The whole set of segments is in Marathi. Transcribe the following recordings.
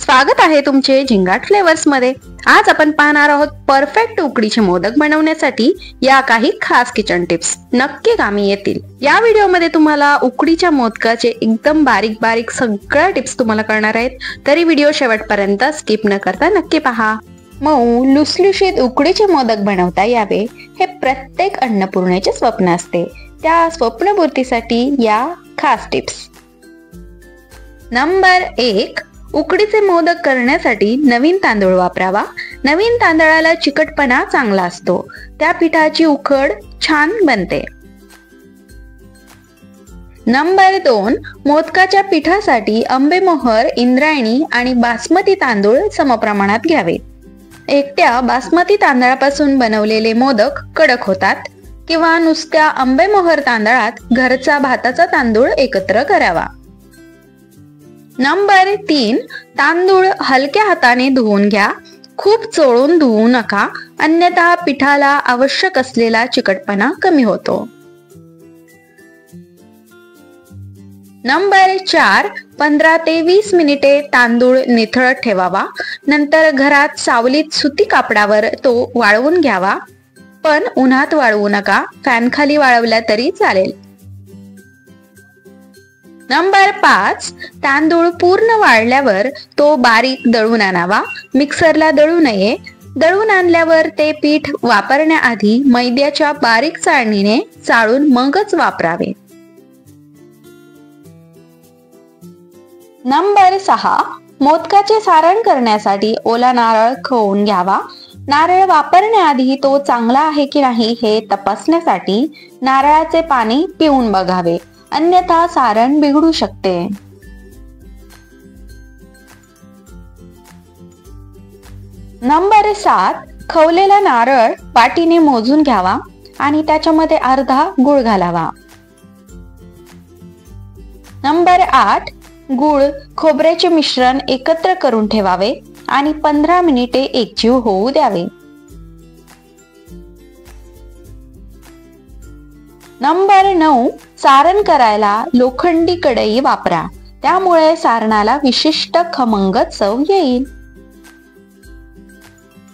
स्वागत आहे तुमचे झिंगाट फ्लेवर्स मध्ये। आज आपण पाहणार आहोत परफेक्ट उकडीचे मोदक बनवण्यासाठी या काही खास किचन टिप्स नक्की कामी येतील। या व्हिडिओ मध्ये तुम्हाला उकडीच्या मोदकाचे एकदम बारीक बारीक सगळ्या टिप्स तुम्हाला कळणार आहेत, तरी व्हिडिओ शेवटपर्यंत स्किप न करता नक्की पहा। मऊ लुसलुशीत उकडीचे मोदक बनवता यावे हे प्रत्येक अन्नपूर्णेचे स्वप्न असते। त्या स्वप्नपूर्तीसाठी या खास टिप्स। नंबर 1, उकडीचे मोदक करण्यासाठी नवीन तांदूळ वापरावा। नवीन तांदळाला चिकटपणा चांगला असतो, त्या पिठाची उकड छान बनते। नंबर 2, मोदकाच्या पिठासाठी आंबेमोहर, इंद्रायणी आणि बासमती तांदूळ समप्रमाणात घ्यावे। एकट्या बासमती तांदळापासून बनवलेले मोदक कडक होतात, किंवा नुसत्या आंबेमोहर तांदळात घरचा भाताचा तांदूळ एकत्र करावा। नंबर 3, तांदूळ हलक्या हाताने धुवून घ्या, खूप चोळून धुवू नका, अन्यथा पिठाला आवश्यक असलेला चिकटपणा कमी होतो। नंबर 4, 15 ते 20 मिनिटे तांदूळ निथळत ठेवावा। नंतर घरात सावलीत सुती कापडावर तो वाळवून घ्यावा, पण उन्हात वाळवू नका, फॅन खाली वाळवला तरी चालेल। नंबर 5, तांदूळ पूर्ण वाळल्यावर तो बारीक दळून आणावा, मिक्सरला दळू नये। दळून आणल्यावर ते पीठ वापरण्याआधी मैद्याच्या बारीक चाळणीने चाळून मगच वापरावे। नंबर 6, मोदकाचे सारण करण्यासाठी ओला नारळ खवून घ्यावा। नारळ वापरण्याआधी तो चांगला आहे की नाही हे तपासण्यासाठी नारळाचे पाणी पिऊन बघावे, अन्यथा सारण बिघडू शकते। नंबर 7, खवलेला नारळ वाटीने मोजून घ्यावा आणि त्याच्यामध्ये अर्धा गुळ घालावा। नंबर 8, गुळ खोबऱ्याचे मिश्रण एकत्र करून ठेवावे आणि 15 मिनिटे एकजीव होऊ द्यावे। नंबर 9, सारण करायला लोखंडी कढई वापरा, त्यामुळे सारणाला विशिष्ट खमंग चव येईल।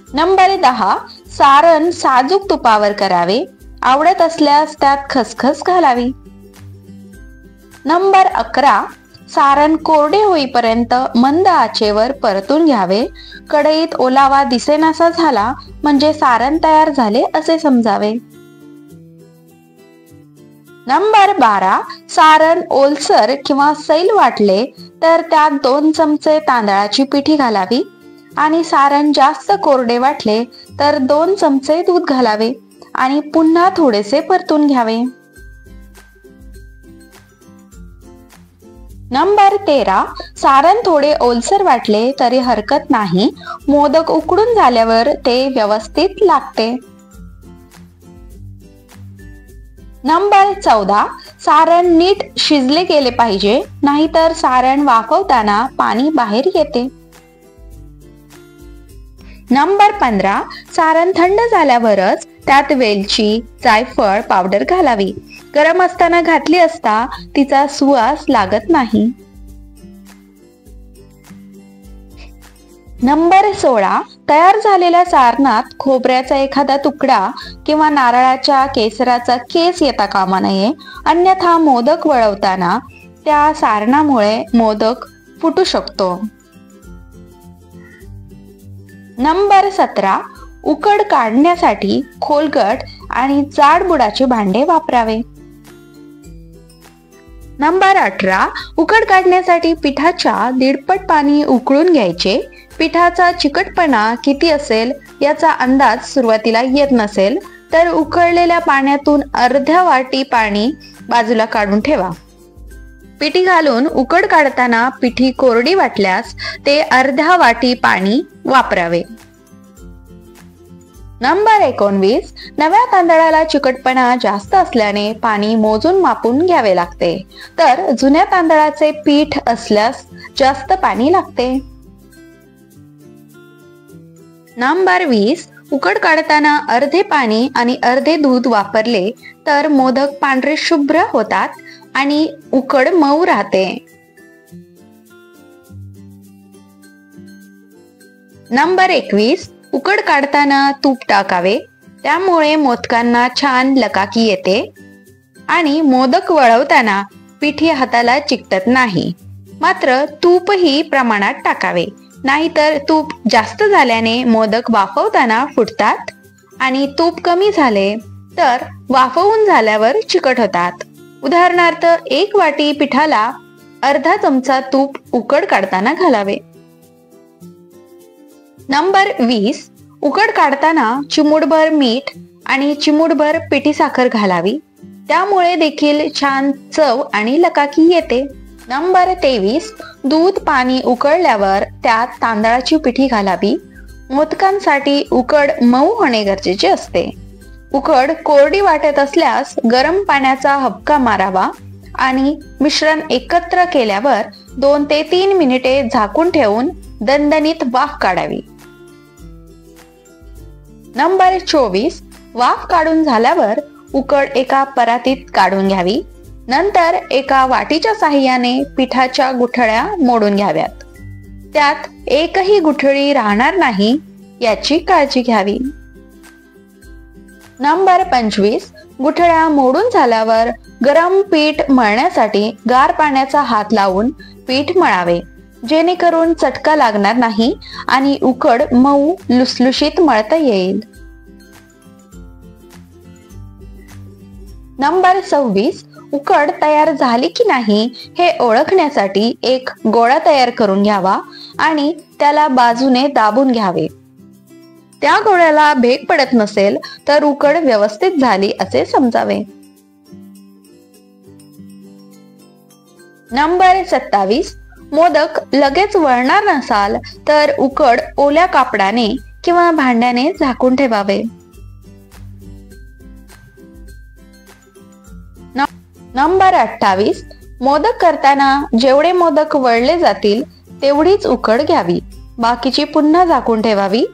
नंबर 10, सारण साजूक तुपावर करावे, आवडत असल्यास त्यात खसखस घालावी। नंबर 11, सारण कोरडे होईपर्यंत मंद आचेवर परतून घ्यावे। कढईत ओलावा दिसेनासा झाला म्हणजे सारण तयार झाले असे समजावे। नंबर 12, सारण ओलसर किंवा सैल वाटले तर त्यात 2 चमचे तांदळाची पिठी घालावी आणि सारण जास्त कोरडे वाटले तर 2 चमचे दूध घालावे आणि पुन्हा थोडेसे परतून घ्यावे। नंबर 13, सारण थोडे ओलसर वाटले तरी हरकत नाही, मोदक उकडून झाल्यावर ते व्यवस्थित लागते। नंबर 14, सारण नीट शिजले गेले पाहिजे, नाहीतर सारण वाफवताना पाणी बाहेर येते। नंबर 15, सारण थंड झाल्यावरच त्यात वेलची, जायफळ पावडर घालावी, गरम असताना घातली असता तिचा सुवास लागत नाही। नंबर 16, तयार झालेल्या सारणात खोबऱ्याचा एखादा तुकडा किंवा नारळाच्या केसराचा केस येता कामा नये, अन्यथा मोदक वळवताना त्या सारणामुळे मोदक फुटू शकतो। नंबर 17, उकड काढण्यासाठी खोलगट आणि जाड बुडाचे भांडे वापरावे। नंबर 18, उकड काढण्यासाठी पिठाच्या 1.5 पट पाणी उकळून घ्यायचे। पिठाचा चिकटपणा किती असेल याचा अंदाज सुरुवातीला येत नसेल तर उकळलेल्या पाण्यातून अर्ध्या वाटी पाणी बाजूला काढून ठेवा। पिठी घालून उकड काढताना पिठी कोरडी वाटल्यास ते अर्ध्या वाटी पाणी वापरावे। नंबर 19, नव्या तांदळाला चिकटपणा जास्त असल्याने पाणी मोजून मापून घ्यावे लागते, तर जुन्या तांदळाचे पीठ असल्यास जास्त पाणी लागते। नंबर 20, उकड काढताना अर्धे पाणी आणि अर्धे दूध वापरले तर मोदक पांढरे शुभ्र होतात आणि उकड मऊ राहते। नंबर 21, उकड काढताना तूप टाकावे, त्यामुळे मोदकांना छान लकाकी येते आणि मोदक वळवताना पिठी हाताला चिकटत नाही. मात्र तूपही प्रमाणात टाकावे, नाहीतर तूप जास्त झाल्याने मोदक वाफवताना फुटतात आणि तूप कमी झाले तर वाफवून झाल्यावर चिकट होतात. उदाहरणार्थ 1 वाटी पिठाला अर्धा चमचा तूप उकड काढताना घालावे. नंबर 20, उकड काढताना चिमूटभर मीठ आणि चिमूटभर पिठी साखर घालावी, त्यामुळे देखील छान चव आणि लकाकी येते. नंबर 23, दूध पाणी उकळल्यावर त्यात तांदळाची पिठी घालावी. मोदकांसाठी उकड मऊ होणे गरजेचे असते. उकड कोरडी वाटत असल्यास गरम पाण्याचा हबका मारावा आणि मिश्रण एकत्र केल्यावर 2 ते 3 मिनिटे झाकून ठेवून दणदणीत वाफ काढावी. नंबर 24, वाफ काढून झाल्यावर उकड एका परातीत काढून घ्यावी. नंतर एका वाटीच्या साहाय्याने पिठाच्या गुठळ्या मोडून घ्याव्यात. त्यात एकही गुठळी राहणार नाही याची काळजी घ्यावी. नंबर 25, गुठळ्या मोडून झाल्यावर गरम पीठ मळण्यासाठी गार पाण्याचा हात लावून पीठ मळावे, जेणेकरून चटका लागणार नाही आणि उकड मऊ लुसलुशीत मळता येईल. नंबर 26, उकड तयार झाली की नाही हे ओळखण्यासाठी एक गोळा तयार करून घ्यावा आणि त्याला बाजूने दाबून घ्यावे. त्या गोळ्याला भेग पडत नसेल तर उकड व्यवस्थित झाली असे समजावे. नंबर 27, मोदक लगेच वळणार नसाल तर उकड ओल्या कापडाने किंवा भांड्याने झाकून ठेवावे. नंबर 28, मोदक करताना जेवढे मोदक वळले जातील तेवढीच उकड घ्यावी, बाकीची पुन्हा झाकून ठेवावी.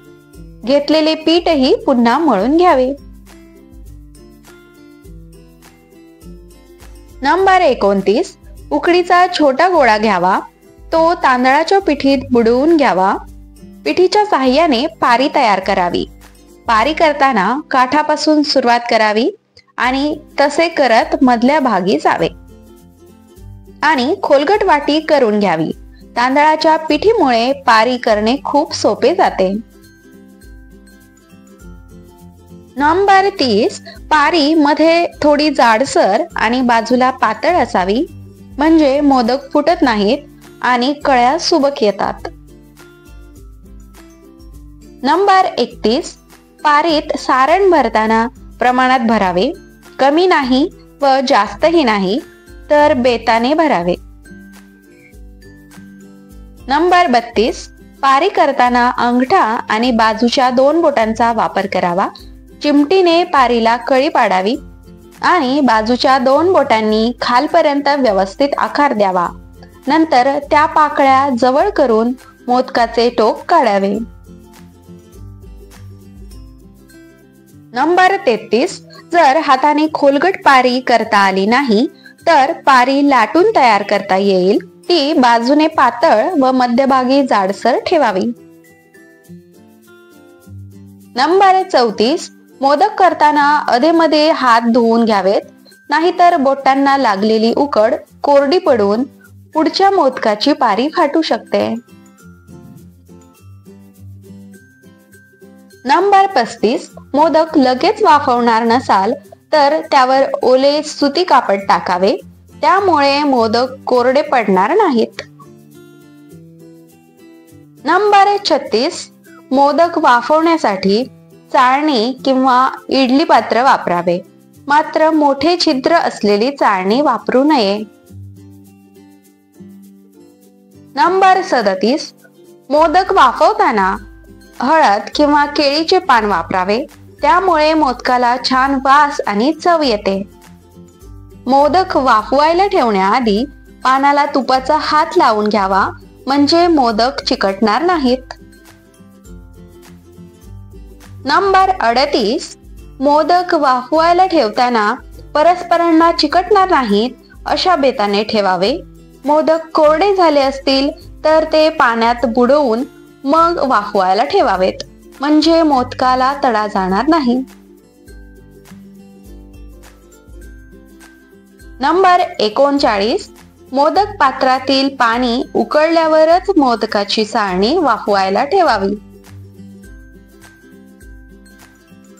घेतलेले पीठही पुन्हा मळून घ्यावे. नंबर 29, उकडीचा छोटा गोळा घ्यावा, तो तांदळाच्या पिठीत बुडवून घ्यावा. पिठीच्या साहाय्याने पारी तयार करावी. पारी करताना काठापासून सुरुवात करावी आणि तसे करत मधल्या भागी जावे आणि खोलगट वाटी करून घ्यावी. तांदळाच्या पिठीमुळे पारी करणे खूप सोपे जाते. नंबर 30, पारी मध्ये थोडी जाडसर आणि बाजूला पातळ असावी, म्हणजे मोदक फुटत नाहीत आणि कळ्या सुबक येतात. नंबर 31, पारीत सारण भरताना प्रमाणात भरावे, कमी नाही व जास्तही नाही, तर बेताने भरावे. नंबर 32, पारी करताना अंगठा आणि बाजूच्या 2 बोटांचा वापर करावा. चिमटीने पारीला कळी पाडावी आणि बाजूच्या 2 बोटांनी खालपर्यंत व्यवस्थित आकार द्यावा. नंतर त्या पाकळ्या जवळ करून मोदकाचे टोक काढावे. नंबर 33, जर हाताने खोलगट पारी करता आली नाही तर पारी लाटून तयार करता येईल. ती बाजूने पातळ व मध्यभागी जाडसर ठेवावी. नंबर 34, मोदक करताना अधेमध्ये हात धुवून घ्यावेत, नाहीतर बोटांना लागलेली उकड कोरडी पडून पुढच्या मोदकाची पारी फाटू शकते. नंबर 35, मोदक लगेच वाफवणार नसाल तर त्यावर ओले सुती कापड टाकावे, त्यामुळे मोदक कोरडे पडणार नाहीत. नंबर 36, मोदक वाफवण्यासाठी चाळणी किंवा इडली पात्र वापरावे, मात्र मोठे छिद्र असलेली चाळणी वापरू नये. नंबर 37, मोदक वाफवताना हळद किंवा केळीचे पान वापरावे, त्यामुळे मोदकाला छान वास आणि चव येते. मोदक वाफवायला ठेवण्याआधी पानाला तुपाचा हात लावून घ्यावा, म्हणजे मोदक चिकटणार नाहीत. नंबर 38, मोदक वाफवायला ठेवताना परस्परांना चिकटणार नाहीत अशा बेताने ठेवावे. मोदक कोरडे झाले असतील तर ते पाण्यात बुडवून मग वाफवायला ठेवावेत, म्हणजे मोदकाला तडा जाणार नाही. नंबर 39, मोदक पात्रातील पाणी उकळल्यावरच मोदकाची चाळणी वाफवायला ठेवावी.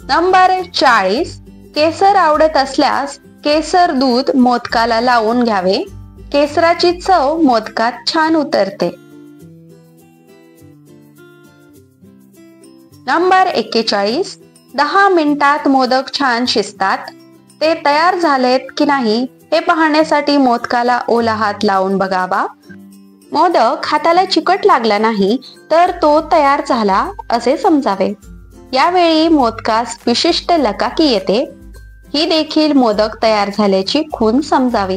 नंबर 40, केसर आवडत असल्यास केसर दूध मोदकाला लावून घ्यावे. केसराची चव मोदकात छान उतरते. नंबर 41, 10 मिनिटात मोदक छान शिजतात. ते तयार झालेत की नाही हे पाहण्यासाठी मोदकाला ओला हात लावून बघावा. मोदक हाताला चिकट लागला नाही तर तो तयार झाला असे समजावे. यावेळी मोदकास विशिष्ट लकाकी येते. ही देखील मोदक तयार झाल्याची खूण समजावी.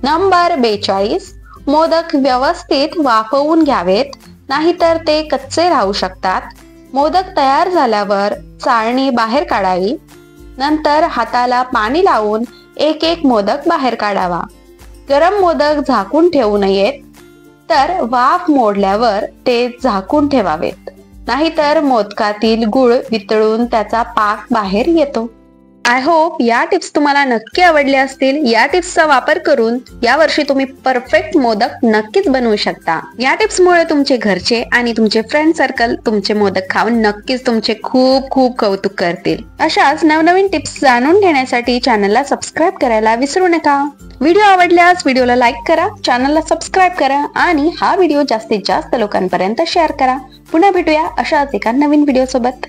नंबर 42, मोदक व्यवस्थित वाफवून घ्यावेत, नाहीतर ते कच्चे राहू शकतात. मोदक तयार झाल्यावर चाळणी बाहेर काढावी. नंतर हाताला पाणी लावून एक एक मोदक बाहेर काढावा. गरम मोदक झाकून ठेवू नयेत, तर वाफ मोडल्यावर ते झाकून ठेवावेत, नाहीतर मोदकातील गूळ वितळून त्याचा पाक बाहेर येतो. आय होप या टिप्स तुम्हाला नक्की आवडल्या असतील. या टिप्सचा वापर करून यावर्षी तुम्ही परफेक्ट मोदक नक्कीच बनवू शकता. या टिप्समुळे तुमचे घरचे आणि तुमचे फ्रेंड सर्कल तुमचे मोदक खाऊन नक्कीच तुमचे खूप खूप कौतुक करतील. अशाच नवनवीन टिप्स जाणून घेण्यासाठी चॅनलला सबस्क्राईब करायला विसरू नका. व्हिडिओ आवडल्यास व्हिडिओला लाईक करा, चॅनलला सबस्क्राईब करा आणि हा व्हिडिओ जास्तीत जास्त लोकांपर्यंत शेअर करा. पुन्हा भेटूया अशाच एका नवीन व्हिडिओ सोबत.